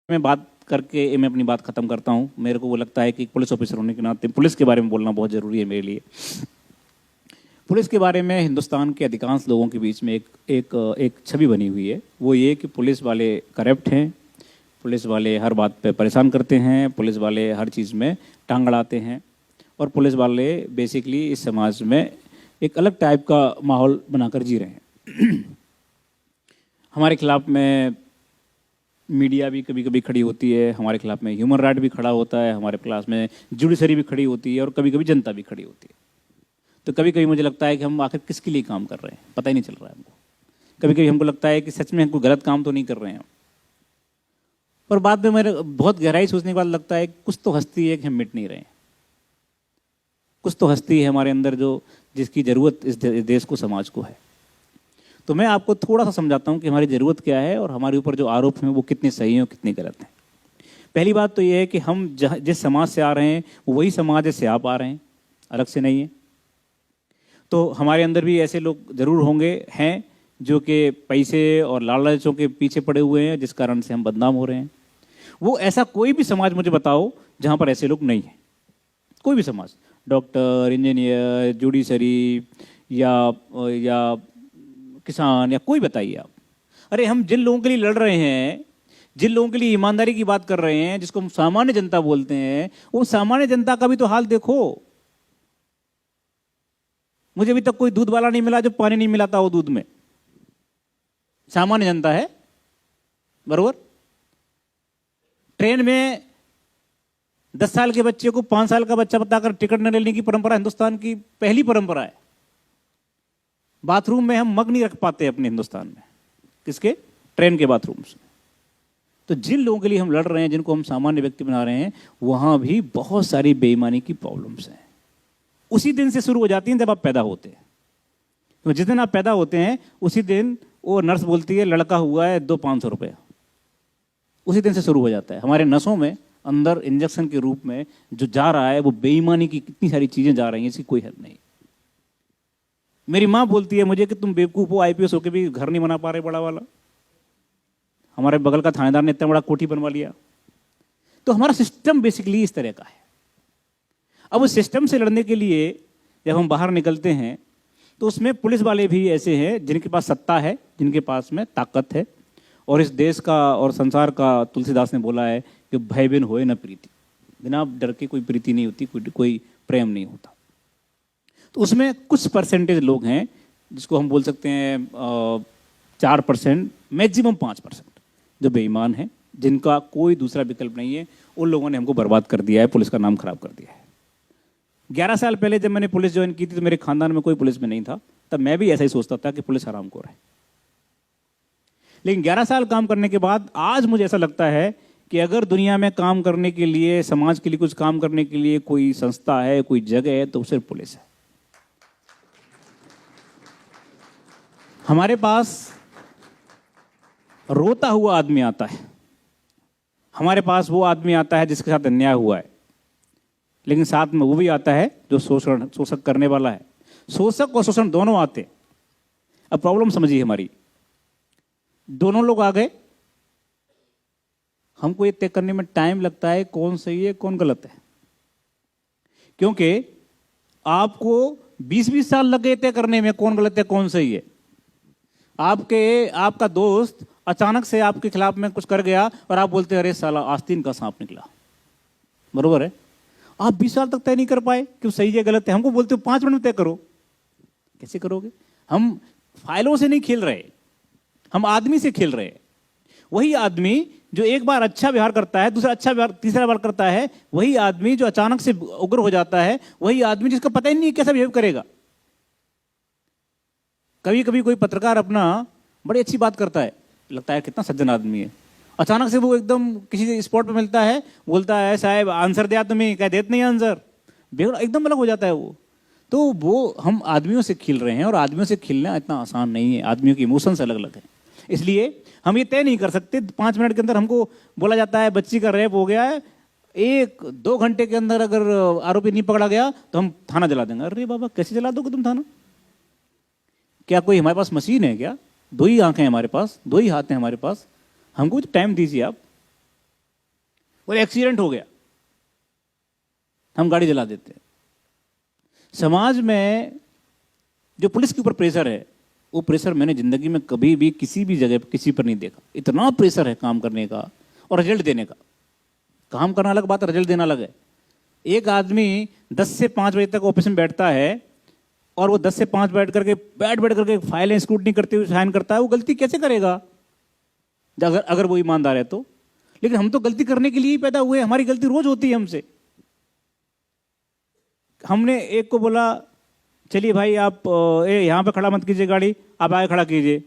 मैं बात करके मैं अपनी बात ख़त्म करता हूँ। मेरे को वो लगता है कि पुलिस ऑफिसर होने के नाते पुलिस के बारे में बोलना बहुत ज़रूरी है मेरे लिए। पुलिस के बारे में हिंदुस्तान के अधिकांश लोगों के बीच में एक छवि बनी हुई है। वो ये कि पुलिस वाले करप्ट हैं, पुलिस वाले हर बात पे परेशान करते हैं, पुलिस वाले हर चीज़ में टांग अड़ाते हैं और पुलिस वाले बेसिकली इस समाज में एक अलग टाइप का माहौल बनाकर जी रहे हैं। हमारे खिलाफ में मीडिया भी कभी कभी खड़ी होती है, हमारे खिलाफ में ह्यूमन राइट भी खड़ा होता है, हमारे खिलाफ में जुडिशरी भी खड़ी होती है और कभी कभी जनता भी खड़ी होती है। तो कभी कभी मुझे लगता है कि हम आखिर किसके लिए काम कर रहे हैं, पता ही नहीं चल रहा है हमको। कभी कभी हमको लगता है कि सच में हम कोई गलत काम तो नहीं कर रहे हैं, पर बाद में मेरे बहुत गहराई सोचने के बाद लगता है कुछ तो हस्ती है कि हम मिट नहीं रहे हैं। कुछ तो हस्ती है हमारे अंदर जो जिसकी ज़रूरत इस देश को, समाज को है। तो मैं आपको थोड़ा सा समझाता हूँ कि हमारी ज़रूरत क्या है और हमारे ऊपर जो आरोप हैं वो कितने सही हैं और कितने गलत हैं। पहली बात तो ये है कि हम जिस समाज से आ रहे हैं वो वही समाज है जिससे आप आ रहे हैं, अलग से नहीं है। तो हमारे अंदर भी ऐसे लोग ज़रूर होंगे, हैं, जो कि पैसे और लालचों के पीछे पड़े हुए हैं, जिस कारण से हम बदनाम हो रहे हैं। वो ऐसा कोई भी समाज मुझे बताओ जहाँ पर ऐसे लोग नहीं हैं। कोई भी समाज, डॉक्टर, इंजीनियर, जुडिशरी या किसान या कोई बताइए आप। अरे हम जिन लोगों के लिए लड़ रहे हैं, जिन लोगों के लिए ईमानदारी की बात कर रहे हैं, जिसको हम सामान्य जनता बोलते हैं, वो सामान्य जनता का भी तो हाल देखो। मुझे अभी तक कोई दूध वाला नहीं मिला जो पानी नहीं मिलाता हो दूध में। सामान्य जनता है, बरोबर। ट्रेन में 10 साल के बच्चे को 5 साल का बच्चा बताकर टिकट न लेने की परंपरा हिंदुस्तान की पहली परंपरा है। बाथरूम में हम मग नहीं रख पाते अपने हिंदुस्तान में, किसके? ट्रेन के बाथरूम से। तो जिन लोगों के लिए हम लड़ रहे हैं, जिनको हम सामान्य व्यक्ति बना रहे हैं, वहां भी बहुत सारी बेईमानी की प्रॉब्लम्स हैं। उसी दिन से शुरू हो जाती हैं जब आप पैदा होते हैं। तो जिस दिन आप पैदा होते हैं उसी दिन वो नर्स बोलती है लड़का हुआ है, दो 500 रुपये। उसी दिन से शुरू हो जाता है। हमारे नसों में अंदर इंजेक्शन के रूप में जो जा रहा है वो बेईमानी की कितनी सारी चीजें जा रही हैं, इसकी कोई हद नहीं। मेरी माँ बोलती है मुझे कि तुम बेवकूफ हो, आईपीएस होकर भी घर नहीं बना पा रहे बड़ा वाला। हमारे बगल का थानेदार ने इतना बड़ा कोठी बनवा लिया। तो हमारा सिस्टम बेसिकली इस तरह का है। अब उस सिस्टम से लड़ने के लिए जब हम बाहर निकलते हैं तो उसमें पुलिस वाले भी ऐसे हैं जिनके पास सत्ता है, जिनके पास में ताकत है। और इस देश का और संसार का, तुलसीदास ने बोला है कि भय बिन होए न प्रीति। बिना डर के कोई प्रीति नहीं होती, कोई प्रेम नहीं होता। तो उसमें कुछ परसेंटेज लोग हैं जिसको हम बोल सकते हैं 4%, मैक्सिमम 5% जो बेईमान हैं, जिनका कोई दूसरा विकल्प नहीं है। उन लोगों ने हमको बर्बाद कर दिया है, पुलिस का नाम खराब कर दिया है। 11 साल पहले जब मैंने पुलिस ज्वाइन की थी तो मेरे खानदान में कोई पुलिस में नहीं था। तब मैं भी ऐसा ही सोचता था कि पुलिस हरामखोर है। लेकिन 11 साल काम करने के बाद आज मुझे ऐसा लगता है कि अगर दुनिया में काम करने के लिए, समाज के लिए कुछ काम करने के लिए कोई संस्था है, कोई जगह है, तो सिर्फ पुलिस है। हमारे पास रोता हुआ आदमी आता है, हमारे पास वो आदमी आता है जिसके साथ अन्याय हुआ है, लेकिन साथ में वो भी आता है जो शोषक करने वाला है। शोषक और शोषण दोनों आते। अब प्रॉब्लम समझिए हमारी, दोनों लोग आ गए, हमको ये तय करने में टाइम लगता है कौन सही है कौन गलत है। क्योंकि आपको 20-20 साल लग गए तय करने में कौन गलत है कौन सही है। आपका दोस्त अचानक से आपके खिलाफ में कुछ कर गया और आप बोलते हैं अरे साला आस्तीन का सांप निकला, बरोबर है। आप 20 साल तक तय नहीं कर पाए कि सही है गलत है। हमको बोलते हो 5 मिनट में तय करो। कैसे करोगे? हम फाइलों से नहीं खेल रहे, हम आदमी से खेल रहे हैं। वही आदमी जो एक बार अच्छा व्यवहार करता है, दूसरा अच्छा व्यवहार, तीसरा बार करता है, वही आदमी जो अचानक से उग्र हो जाता है, वही आदमी जिसका पता ही नहीं कैसा बिहेव करेगा। कभी कभी कोई पत्रकार अपना बड़ी अच्छी बात करता है, लगता है कितना सज्जन आदमी है, अचानक से वो एकदम किसी स्पॉट पे मिलता है, बोलता है साहब आंसर दिया तुम्हें, क्या देते नहीं आंसर, एकदम अलग हो जाता है वो। तो वो हम आदमियों से खेल रहे हैं और आदमियों से खेलना इतना आसान नहीं है। आदमियों की इमोशंस अलग अलग है, इसलिए हम ये तय नहीं कर सकते। 5 मिनट के अंदर हमको बोला जाता है बच्ची का रेप हो गया है, 1-2 घंटे के अंदर अगर आरोपी नहीं पकड़ा गया तो हम थाना जला देंगे। अरे बाबा कैसे जला दोगे तुम थाना? क्या कोई हमारे पास मशीन है क्या? 2 ही आंखें हैं हमारे पास, 2 ही हाथ हैं हमारे पास, हमको तो टाइम दीजिए आप। बोले एक्सीडेंट हो गया, हम गाड़ी जला देते हैं। समाज में जो पुलिस के ऊपर प्रेशर है, वो प्रेशर मैंने जिंदगी में कभी भी किसी भी जगह पर किसी पर नहीं देखा। इतना प्रेशर है काम करने का और रिजल्ट देने का। काम करना अलग बात है, रिजल्ट देना अलग है। एक आदमी 10 से 5 बजे तक ऑफिस में बैठता है और वो 10 से 5 बैठ करके फाइलें स्क्रूटनी करते हुए साइन करता है, वो गलती कैसे करेगा अगर वो ईमानदार है तो। लेकिन हम तो गलती करने के लिए ही पैदा हुए, हमारी गलती रोज होती है हमसे। हमने एक को बोला चलिए भाई आप यहाँ पे खड़ा मत कीजिए गाड़ी, आप आगे खड़ा कीजिए।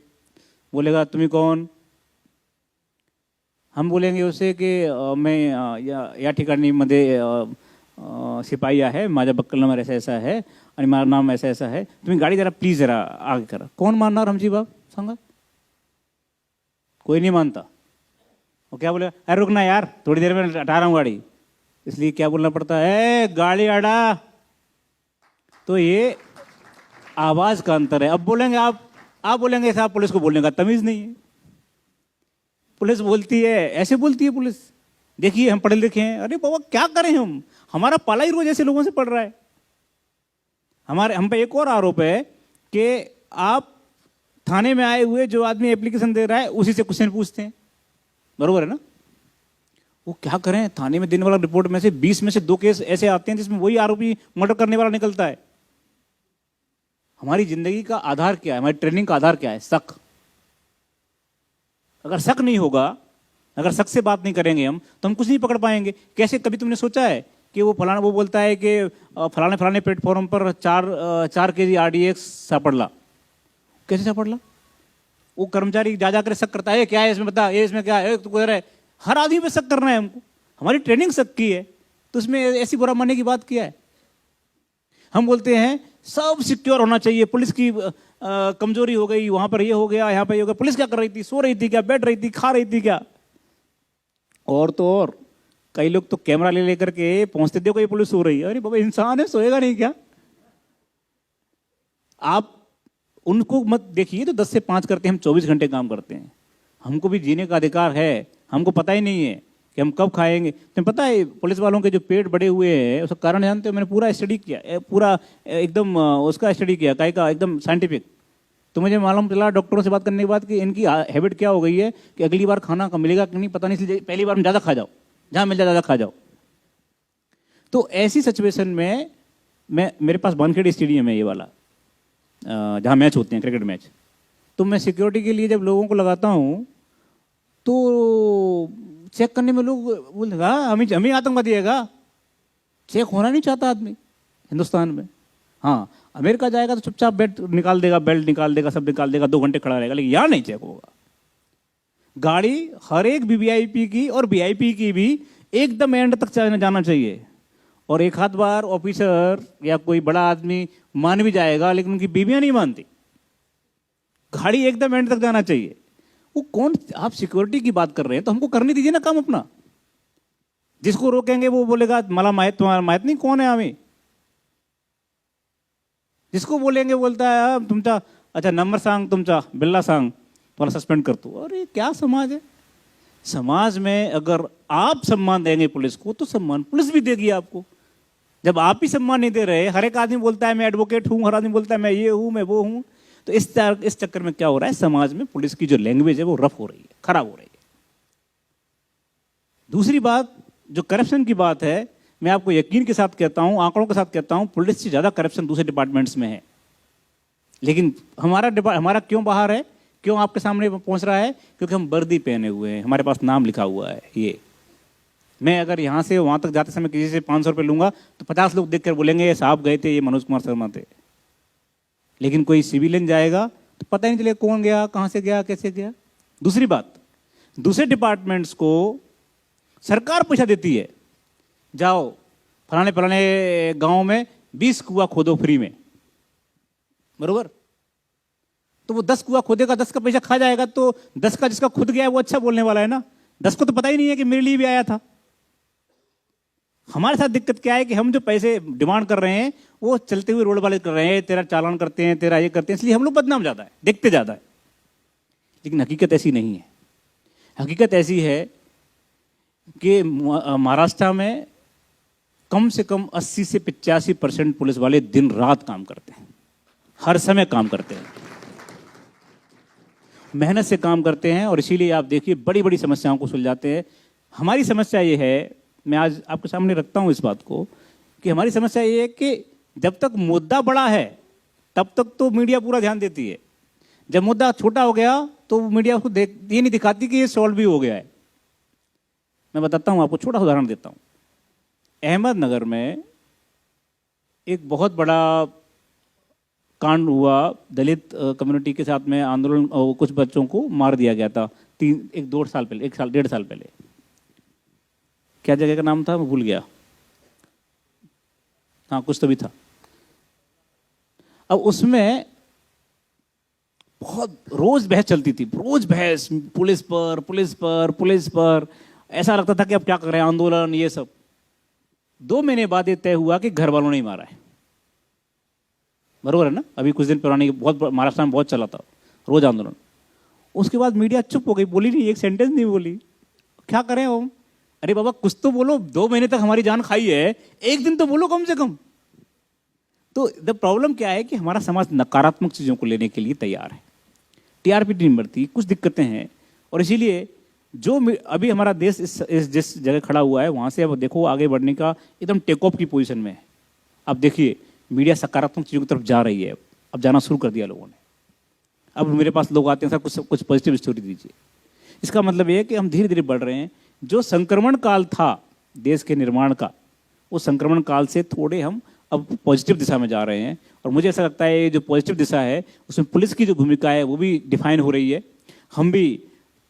बोलेगा तुम्हें कौन? हम बोलेंगे उसे कि मैं या ठिकाणी मध्ये शिपाई आहे, माझा बक्कल नंबर ऐसा ऐसा है आणि माझं नाम ऐसा ऐसा है, तुम्ही गाड़ी जरा प्लीज जरा आगे करा। कौन मानणार हमची बाप सांगा? कोई नहीं मानता। वो क्या बोलेगा, अरे रुकना यार थोड़ी देर में हटा रहा हूँ गाड़ी। इसलिए क्या बोलना पड़ता है, गाड़ी हटा। तो ये आवाज का अंतर है। अब बोलेंगे आप बोलेंगे साहब पुलिस को बोलने का तमीज नहीं है। पुलिस बोलती है, ऐसे बोलती है पुलिस, देखिए हम पढ़े लिखे हैं। अरे बाबा क्या करें हम, हमारा पाला ही रोज ऐसे लोगों से पड़ रहा है। हम पे एक और आरोप है कि आप थाने में आए हुए जो आदमी एप्लीकेशन दे रहा है उसी से क्वेश्चन पूछते हैं, बरोबर है ना? वो क्या करें, थाने में देने वाला रिपोर्ट में से 20 में से 2 केस ऐसे आते हैं जिसमें वही आरोपी मर्डर करने वाला निकलता है। हमारी जिंदगी का आधार क्या है, हमारी ट्रेनिंग का आधार क्या है? शक। अगर शक नहीं होगा, अगर शक से बात नहीं करेंगे हम, तो हम कुछ नहीं पकड़ पाएंगे। कैसे, कभी तुमने सोचा है कि वो फलाना वो बोलता है कि फलाने प्लेटफॉर्म पर 4 केजी RDX सापड़ला, कैसे सापड़ला? वो कर्मचारी जा जाकर शक करता है, क्या है इसमें, बता ये इसमें क्या है, तो कह रहा है। हर आदमी पे शक करना है हमको, हमारी ट्रेनिंग शक की है, तो उसमें ऐसी बुरा मानने की बात क्या है? हम बोलते हैं सब सिक्योर होना चाहिए, पुलिस की कमजोरी हो गई, वहां पर ये हो गया, यहाँ पर ये हो गया। पुलिस क्या कर रही थी? सो रही थी क्या, बैठ रही थी, खा रही थी क्या? और तो और कई लोग तो कैमरा ले लेकर के पहुंचते, देखो ये पुलिस सो रही है। अरे बाबा इंसान है, सोएगा नहीं क्या? आप उनको मत देखिए तो 10 से 5 करते हैं, हम 24 घंटे काम करते हैं। हमको भी जीने का अधिकार है, हमको पता ही नहीं है कि हम कब खाएंगे। तुम्हें पता है पुलिस वालों के जो पेट बड़े हुए हैं उसका कारण जानते हो? मैंने पूरा स्टडी किया, पूरा एकदम उसका स्टडी किया, काय का एकदम साइंटिफिक। तो मुझे मालूम चला डॉक्टरों से बात करने के बाद कि इनकी हैबिट क्या हो गई है कि अगली बार खाना कम मिलेगा कि नहीं पता नहीं, इसलिए पहली बार में ज़्यादा खा जाओ, जहाँ मिल जाए ज़्यादा खा जाओ। तो ऐसी सिचुएशन में मेरे पास वानखेड़े स्टेडियम है ये वाला, जहाँ मैच होते हैं, क्रिकेट मैच। तो मैं सिक्योरिटी के लिए जब लोगों को लगाता हूँ तो चेक करने में लोग बोलते हमें आतंकवादी है का? चेक होना नहीं चाहता आदमी हिंदुस्तान में। हाँ, अमेरिका जाएगा तो चुपचाप बेल्ट निकाल देगा, सब निकाल देगा, 2 घंटे खड़ा रहेगा, लेकिन यहाँ नहीं चेक होगा। गाड़ी हर एक वीवीआईपी की और वीआईपी की भी एकदम एंड तक जाना चाहिए। और एक आध बार ऑफिसर या कोई बड़ा आदमी मान भी जाएगा, लेकिन उनकी बीवियां नहीं मानती। गाड़ी एकदम एंड तक जाना चाहिए। वो कौन, आप सिक्योरिटी की बात कर रहे हैं तो हमको करने दीजिए ना काम अपना। जिसको रोकेंगे वो बोलेगा मला माहित, तुम्हारा माहित नहीं कौन है हमें। जिसको बोलेंगे बोलता है तुमचा, अच्छा नंबर सांग तुमचा, बिल्ला सांग, तुम्हारा सस्पेंड कर दो। अरे क्या समाज है? समाज में अगर आप सम्मान देंगे पुलिस को तो सम्मान पुलिस भी देगी आपको। जब आप ही सम्मान नहीं दे रहे, हर एक आदमी बोलता है मैं एडवोकेट हूं, हर आदमी बोलता है मैं ये हूं, मैं वो हूं, तो इस चक्कर में क्या हो रहा है, समाज में पुलिस की जो लैंग्वेज है वो रफ हो रही है, खराब हो रही है। दूसरी बात जो करप्शन की बात है, मैं आपको यकीन के साथ कहता हूं, आंकड़ों के साथ कहता हूं, पुलिस से ज्यादा करप्शन दूसरे डिपार्टमेंट्स में है। लेकिन हमारा क्यों बाहर है, क्यों आपके सामने पहुंच रहा है? क्योंकि हम वर्दी पहने हुए हैं, हमारे पास नाम लिखा हुआ है। ये मैं अगर यहाँ से वहाँ तक जाते समय किसी से 500 रुपये लूंगा तो 50 लोग देख कर बोलेंगे ये साहब गए थे, ये मनोज कुमार शर्मा थे। लेकिन कोई सिविलियन जाएगा तो पता ही नहीं चलेगा कौन गया, कहाँ से गया, कैसे गया। दूसरी बात, दूसरे डिपार्टमेंट्स को सरकार पैसा देती है, जाओ फलाने फलाने गाँव में 20 कुआं खोदो फ्री में, बरोबर? तो वो 10 कुआं खोदेगा, 10 का पैसा खा जाएगा, तो 10 का जिसका खुद गया है वो अच्छा बोलने वाला है ना। 10 को तो पता ही नहीं है कि मेरे लिए भी आया था। हमारे साथ दिक्कत क्या है कि हम जो पैसे डिमांड कर रहे हैं वो चलते हुए रोड वाले कर रहे हैं, तेरा चालान करते हैं, तेरा ये करते हैं, इसलिए हम लोग बदनाम ज्यादा है, देखते ज्यादा है। लेकिन हकीकत ऐसी नहीं है। हकीकत ऐसी है कि महाराष्ट्र में कम से कम 80 से 85% पुलिस वाले दिन रात काम करते हैं, हर समय काम करते हैं, मेहनत से काम करते हैं, और इसीलिए आप देखिए बड़ी बड़ी समस्याओं को सुलझाते हैं। हमारी समस्या ये है, मैं आज आपके सामने रखता हूँ इस बात को, कि हमारी समस्या ये है कि जब तक मुद्दा बड़ा है तब तक तो मीडिया पूरा ध्यान देती है, जब मुद्दा छोटा हो गया तो मीडिया उसको ये नहीं दिखाती कि ये सॉल्व भी हो गया है। मैं बताता हूँ आपको, छोटा उदाहरण देता हूँ। अहमदनगर में एक बहुत बड़ा कांड हुआ, दलित कम्युनिटी के साथ में आंदोलन, कुछ बच्चों को मार दिया गया था 1-2 साल पहले, 1-1.5 साल पहले। क्या जगह का नाम था, मैं भूल गया, हाँ कुछ तो भी था। अब उसमें बहुत रोज बहस चलती थी, रोज बहस, पुलिस पर पुलिस पर पुलिस पर, ऐसा लगता था कि अब क्या कर रहे हैं, आंदोलन ये सब। 2 महीने बाद ये तय हुआ कि घर वालों ने ही मारा है। बरोबर है ना? अभी कुछ दिन पुरानी बहुत महाराष्ट्र में बहुत चला था रोज आंदोलन। उसके बाद मीडिया चुप हो गई, बोली नहीं, एक सेंटेंस नहीं बोली। क्या करें हम? अरे बाबा कुछ तो बोलो, 2 महीने तक हमारी जान खाई है, एक दिन तो बोलो कम से कम। तो द प्रॉब्लम क्या है कि हमारा समाज नकारात्मक चीजों को लेने के लिए तैयार है, टीआरपी नहीं बढ़ती, कुछ दिक्कतें हैं, और इसीलिए जो अभी हमारा देश इस जिस जगह खड़ा हुआ है वहां से अब देखो आगे बढ़ने का एकदम टेक ऑफ की पोजीशन में है। अब देखिए मीडिया सकारात्मक चीजों की तरफ जा रही है, अब जाना शुरू कर दिया लोगों ने। अब मेरे पास लोग आते हैं, सर कुछ पॉजिटिव स्टोरी दीजिए। इसका मतलब ये है कि हम धीरे धीरे बढ़ रहे हैं। जो संक्रमण काल था देश के निर्माण का, उस संक्रमण काल से थोड़े हम अब पॉजिटिव दिशा में जा रहे हैं, और मुझे ऐसा लगता है जो पॉजिटिव दिशा है उसमें पुलिस की जो भूमिका है वो भी डिफाइन हो रही है। हम भी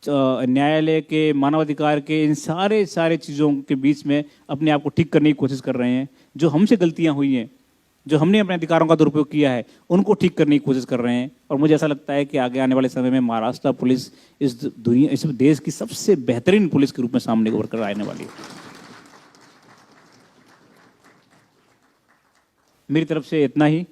न्यायालय के, मानवाधिकार के, इन सारे चीज़ों के बीच में अपने आप को ठीक करने की कोशिश कर रहे हैं। जो हमसे गलतियां हुई हैं, जो हमने अपने अधिकारों का दुरुपयोग किया है, उनको ठीक करने की कोशिश कर रहे हैं। और मुझे ऐसा लगता है कि आगे आने वाले समय में महाराष्ट्र पुलिस इस देश की सबसे बेहतरीन पुलिस के रूप में सामने उभर कर आने वाली है। मेरी तरफ से इतना ही।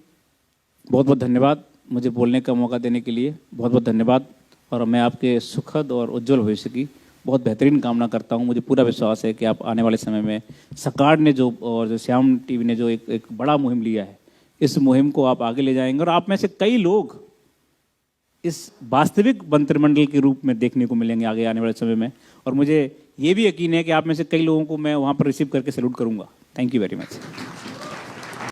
बहुत बहुत धन्यवाद मुझे बोलने का मौका देने के लिए, बहुत बहुत धन्यवाद। और मैं आपके सुखद और उज्जवल भविष्य की बहुत बेहतरीन कामना करता हूं। मुझे पूरा विश्वास है कि आप आने वाले समय में सरकार ने जो, और जो श्याम टीवी ने जो एक बड़ा मुहिम लिया है, इस मुहिम को आप आगे ले जाएंगे, और आप में से कई लोग इस वास्तविक मंत्रिमंडल के रूप में देखने को मिलेंगे आगे आने वाले समय में। और मुझे ये भी यकीन है कि आप में से कई लोगों को मैं वहाँ पर रिसीव करके सैल्यूट करूँगा। Thank you very much.